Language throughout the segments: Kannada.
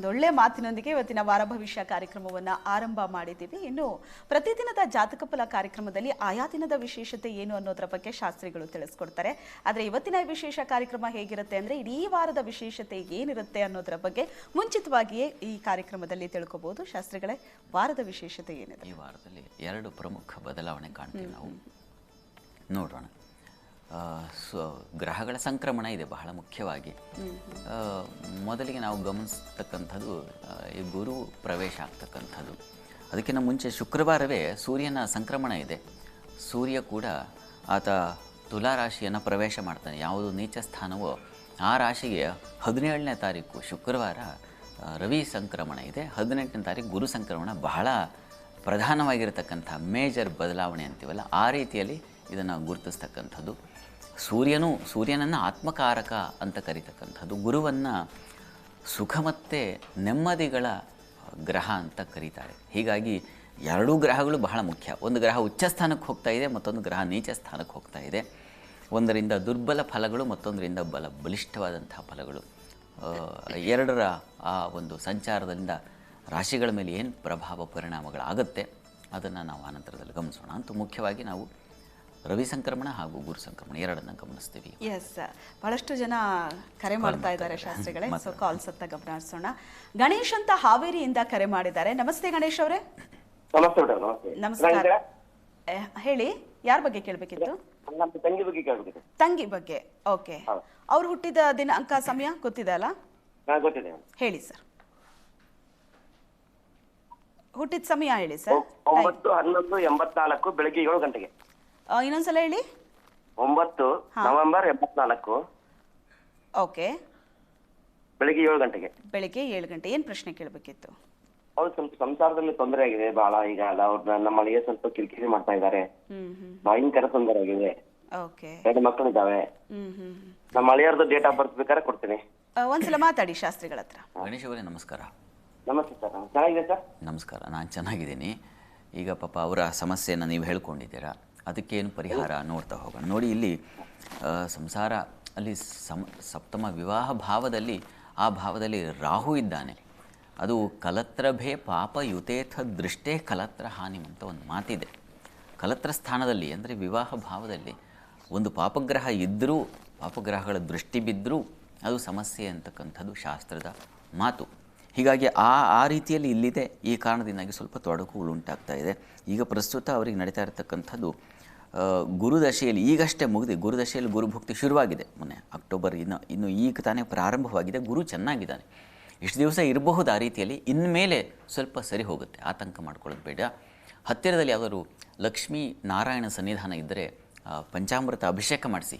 ಒಂದೊಳ್ಳೆ ಮಾತಿನೊಂದಿಗೆ ಇವತ್ತಿನ ವಾರ ಭವಿಷ್ಯ ಕಾರ್ಯಕ್ರಮವನ್ನು ಆರಂಭ ಮಾಡಿದ್ದೀವಿ. ಇನ್ನು ಪ್ರತಿದಿನದ ಜಾತಕ ಫಲ ಕಾರ್ಯಕ್ರಮದಲ್ಲಿ ಆಯಾ ದಿನದ ವಿಶೇಷತೆ ಏನು ಅನ್ನೋದರ ಬಗ್ಗೆ ಶಾಸ್ತ್ರಿಗಳು ತಿಳಿಸ್ಕೊಡ್ತಾರೆ. ಆದರೆ ಇವತ್ತಿನ ವಿಶೇಷ ಕಾರ್ಯಕ್ರಮ ಹೇಗಿರುತ್ತೆ ಅಂದರೆ ಇಡೀ ವಾರದ ವಿಶೇಷತೆ ಏನಿರುತ್ತೆ ಅನ್ನೋದರ ಬಗ್ಗೆ ಮುಂಚಿತವಾಗಿಯೇ ಈ ಕಾರ್ಯಕ್ರಮದಲ್ಲಿ ತಿಳ್ಕೊಬಹುದು. ಶಾಸ್ತ್ರಿಗಳೇ, ವಾರದ ವಿಶೇಷತೆ ಏನಿದೆ? ಈ ವಾರದಲ್ಲಿ ಎರಡು ಪ್ರಮುಖ ಬದಲಾವಣೆ ಕಾಣ್ತೀವಿ ನಾವು. ನೋಡೋಣ. ಗ್ರಹಗಳ ಸಂಕ್ರಮಣ ಇದೆ ಬಹಳ ಮುಖ್ಯವಾಗಿ. ಮೊದಲಿಗೆ ನಾವು ಗಮನಿಸ್ತಕ್ಕಂಥದ್ದು ಈ ಗುರು ಪ್ರವೇಶ ಆಗ್ತಕ್ಕಂಥದ್ದು. ಅದಕ್ಕಿಂತ ಮುಂಚೆ ಶುಕ್ರವಾರವೇ ಸೂರ್ಯನ ಸಂಕ್ರಮಣ ಇದೆ. ಸೂರ್ಯ ಕೂಡ ಆತ ತುಲಾ ರಾಶಿಯನ್ನು ಪ್ರವೇಶ ಮಾಡ್ತಾನೆ. ಯಾವುದು ನೀಚ ಸ್ಥಾನವೋ ಆ ರಾಶಿಗೆ 17ನೇ ತಾರೀಕು ಶುಕ್ರವಾರ ರವಿ ಸಂಕ್ರಮಣ ಇದೆ. 18ನೇ ತಾರೀಕು ಗುರು ಸಂಕ್ರಮಣ. ಬಹಳ ಪ್ರಧಾನವಾಗಿರತಕ್ಕಂಥ ಮೇಜರ್ ಬದಲಾವಣೆ ಅಂತೀವಲ್ಲ, ಆ ರೀತಿಯಲ್ಲಿ ಇದನ್ನು ಗುರುತಿಸ್ತಕ್ಕಂಥದ್ದು. ಸೂರ್ಯನನ್ನು ಆತ್ಮಕಾರಕ ಅಂತ ಕರೀತಕ್ಕಂಥದ್ದು. ಗುರುವನ್ನು ಸುಖ ಮತ್ತು ನೆಮ್ಮದಿಗಳ ಗ್ರಹ ಅಂತ ಕರೀತಾರೆ. ಹೀಗಾಗಿ ಎರಡೂ ಗ್ರಹಗಳು ಬಹಳ ಮುಖ್ಯ. ಒಂದು ಗ್ರಹ ಉಚ್ಚ ಸ್ಥಾನಕ್ಕೆ ಹೋಗ್ತಾ ಇದೆ, ಮತ್ತೊಂದು ಗ್ರಹ ನೀಚ ಸ್ಥಾನಕ್ಕೆ ಹೋಗ್ತಾ ಇದೆ. ಒಂದರಿಂದ ದುರ್ಬಲ ಫಲಗಳು, ಮತ್ತೊಂದರಿಂದ ಬಲಿಷ್ಠವಾದಂಥ ಫಲಗಳು. ಎರಡರ ಆ ಒಂದು ಸಂಚಾರದಿಂದ ರಾಶಿಗಳ ಮೇಲೆ ಏನು ಪ್ರಭಾವ ಪರಿಣಾಮಗಳಾಗುತ್ತೆ ಅದನ್ನು ನಾವು ಆನಂತರದಲ್ಲಿ ಗಮನಿಸೋಣ. ಅಂತೂ ಮುಖ್ಯವಾಗಿ ನಾವು ರವಿ ಸಂಕ್ರಮಣ ಹಾಗೂ ಗುರು ಸಂಕ್ರಮಣ ಎರಡನ್ನ ಗಮನಿಸ್ತೀವಿ. ಎಸ್, ಬಹಳಷ್ಟು ಜನ ಕರೆ ಮಾಡ್ತಾ ಇದ್ದಾರೆ ಶಾಸ್ತ್ರಿಗಳೇ. ಸೊ ಕಾಲ್ಸ್ ಅಂತ ಗಮನ ಹರಿಸೋಣ. ಗಣೇಶ್ ಅಂತ ಹಾವೇರಿಯಿಂದ ಕರೆ ಮಾಡಿದ್ದಾರೆ. ನಮಸ್ತೆ ಗಣೇಶ್ ಅವರೇ. ನಮಸ್ಕಾರ. ಹೇಳಿ, ಯಾರ ಬಗ್ಗೆ ಕೇಳಬೇಕಿತ್ತು? ತಂಗಿ ಬಗ್ಗೆ. ಓಕೆ. ಅವ್ರು ಹುಟ್ಟಿದ ದಿನಾಂಕ ಸಮಯ ಗೊತ್ತಿದೆ ಅಲ್ಲ? ಹೇಳಿ ಸರ್, ಹುಟ್ಟಿದ ಸಮಯ ಹೇಳಿ ಸರ್. 9/11/84 ಬೆಳಗ್ಗೆ 7 ಗಂಟೆಗೆ. ಇನ್ನೊಂದ್ಸಲ ಹೇಳಿ. 9 ನವೆಂಬರ್ 84. ಓಕೆ. ಬೆಳಗ್ಗೆ 7 ಗಂಟೆಗೆ. ಬೆಳಿಗ್ಗೆ 7 ಗಂಟೆ. ಏನ್ ಪ್ರಶ್ನೆ ಕೇಳಬೇಕಿತ್ತು? ಅವ್ರು ಸ್ವಲ್ಪ ಸಂಸಾರದಲ್ಲಿ ತೊಂದರೆ ಆಗಿದೆ ಬಹಳ. ಈಗ ಅವ್ರ ನಮ್ಮ ಅಳಿಯ ಸ್ವಲ್ಪ ಕಿರಿಕಿರಿ ಮಾಡ್ತಾ ಇದ್ದಾರೆ. ಭಯಂಕರ ತೊಂದರೆ ಆಗಿದೆ. ಓಕೆ. 2 ಮಕ್ಕಳಿದ್ದಾವೆ. ನಮ್ಮ ಅಳಿಯರ್ದು ಡೇಟ್ ಆಫ್ ಬರ್ತ್ ಬೇಕಾದ್ರೆ ಕೊಡ್ತೀನಿ. ಒಂದ್ಸಲ ಮಾತಾಡಿ ಶಾಸ್ತ್ರಿಗಳ ಹತ್ರ. ಗಣೇಶ್ ಅವರೇ ನಮಸ್ಕಾರ. ನಮಸ್ತೆ ಸರ್. ಚೆನ್ನಾಗಿದೆ ಸರ್? ನಮಸ್ಕಾರ, ನಾನು ಚೆನ್ನಾಗಿದ್ದೀನಿ. ಈಗ ಪಾಪ ಅವರ ಸಮಸ್ಯೆಯನ್ನು ನೀವು ಹೇಳ್ಕೊಂಡಿದ್ದೀರಾ, ಅದಕ್ಕೇನು ಪರಿಹಾರ ನೋಡ್ತಾ ಹೋಗೋಣ. ನೋಡಿ, ಇಲ್ಲಿ ಸಂಸಾರ ಅಲ್ಲಿ ಸಪ್ತಮ ವಿವಾಹ ಭಾವದಲ್ಲಿ, ಆ ಭಾವದಲ್ಲಿ ರಾಹು ಇದ್ದಾನೆ. ಅದು ಕಲತ್ರಭೇ ಪಾಪ ಯುತೇಥ ದೃಷ್ಟೇ ಕಲತ್ರ ಹಾನಿ ಅಂತ ಒಂದು ಮಾತಿದೆ. ಕಲತ್ರ ಸ್ಥಾನದಲ್ಲಿ ಅಂದರೆ ವಿವಾಹ ಭಾವದಲ್ಲಿ ಒಂದು ಪಾಪಗ್ರಹ ಇದ್ದರೂ, ಪಾಪಗ್ರಹಗಳ ದೃಷ್ಟಿ ಬಿದ್ದರೂ ಅದು ಸಮಸ್ಯೆ ಅಂತಕ್ಕಂಥದ್ದು ಶಾಸ್ತ್ರದ ಮಾತು. ಹೀಗಾಗಿ ಆ ರೀತಿಯಲ್ಲಿ ಇಲ್ಲಿದೆ. ಈ ಕಾರಣದಿಂದಾಗಿ ಸ್ವಲ್ಪ ತೊಡಕುಗಳು ಉಂಟಾಗ್ತಾ ಇದೆ. ಈಗ ಪ್ರಸ್ತುತ ಅವರಿಗೆ ನಡೀತಾ ಇರತಕ್ಕಂಥದ್ದು ಗುರುದಶೆಯಲ್ಲಿ, ಈಗಷ್ಟೇ ಮುಗಿದು ಗುರುದಶೆಯಲ್ಲಿ ಗುರುಭುಕ್ತಿ ಶುರುವಾಗಿದೆ. ಮೊನ್ನೆ ಅಕ್ಟೋಬರ್ ಇನ್ನು ಈಗ ತಾನೇ ಪ್ರಾರಂಭವಾಗಿದೆ. ಗುರು ಚೆನ್ನಾಗಿದ್ದಾನೆ, ಇಷ್ಟು ದಿವಸ ಇರಬಹುದು ಆ ರೀತಿಯಲ್ಲಿ. ಇನ್ಮೇಲೆ ಸ್ವಲ್ಪ ಸರಿ ಹೋಗುತ್ತೆ, ಆತಂಕ ಮಾಡ್ಕೊಳ್ಳೋದು ಬೇಡ. ಹತ್ತಿರದಲ್ಲಿ ಯಾವುದಾದ್ರು ಲಕ್ಷ್ಮೀ ನಾರಾಯಣ ಸನ್ನಿಧಾನ ಇದ್ದರೆ ಪಂಚಾಮೃತ ಅಭಿಷೇಕ ಮಾಡಿಸಿ.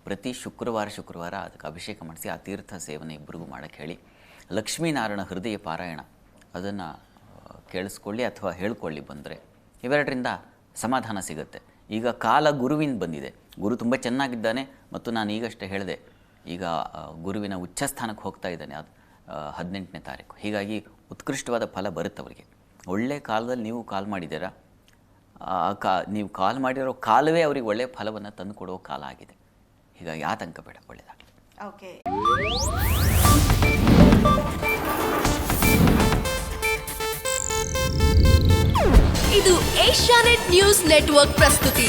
ಪ್ರತಿ ಶುಕ್ರವಾರ ಅದಕ್ಕೆ ಅಭಿಷೇಕ ಮಾಡಿಸಿ ಆ ತೀರ್ಥ ಸೇವನೆ ಇಬ್ಬರಿಗೂ ಮಾಡೋಕ್ಕೆ ಹೇಳಿ. ಲಕ್ಷ್ಮೀನಾರಾಯಣ ಹೃದಯ ಪಾರಾಯಣ ಅದನ್ನು ಕೇಳಿಸ್ಕೊಳ್ಳಿ ಅಥವಾ ಹೇಳ್ಕೊಳ್ಳಿ ಬಂದರೆ ಇವೆರಡರಿಂದ ಸಮಾಧಾನ ಸಿಗುತ್ತೆ. ಈಗ ಕಾಲ ಗುರುವಿನ ಬಂದಿದೆ. ಗುರು ತುಂಬ ಚೆನ್ನಾಗಿದ್ದಾನೆ. ಮತ್ತು ನಾನು ಈಗಷ್ಟೇ ಹೇಳಿದೆ, ಈಗ ಗುರುವಿನ ಉಚ್ಚ ಸ್ಥಾನಕ್ಕೆ ಹೋಗ್ತಾ ಇದ್ದಾನೆ. ಅದು 18ನೇ ತಾರೀಕು. ಹೀಗಾಗಿ ಉತ್ಕೃಷ್ಟವಾದ ಫಲ ಬರುತ್ತೆ ಅವರಿಗೆ. ಒಳ್ಳೆಯ ಕಾಲದಲ್ಲಿ ನೀವು ಕಾಲ್ ಮಾಡಿದ್ದೀರಾ. ನೀವು ಕಾಲ್ ಮಾಡಿರೋ ಕಾಲವೇ ಅವರಿಗೆ ಒಳ್ಳೆಯ ಫಲವನ್ನು ತಂದು ಕೊಡೋ ಕಾಲ ಆಗಿದೆ. ಹೀಗಾಗಿ ಆತಂಕ ಬೇಡ, ಒಳ್ಳೆಯದಾಗಲಿ. ಓಕೆ. ಇದು ಏಷ್ಯಾನೆಟ್ ನ್ಯೂಸ್ ನೆಟ್ವರ್ಕ್ ಪ್ರಸ್ತುತಿ.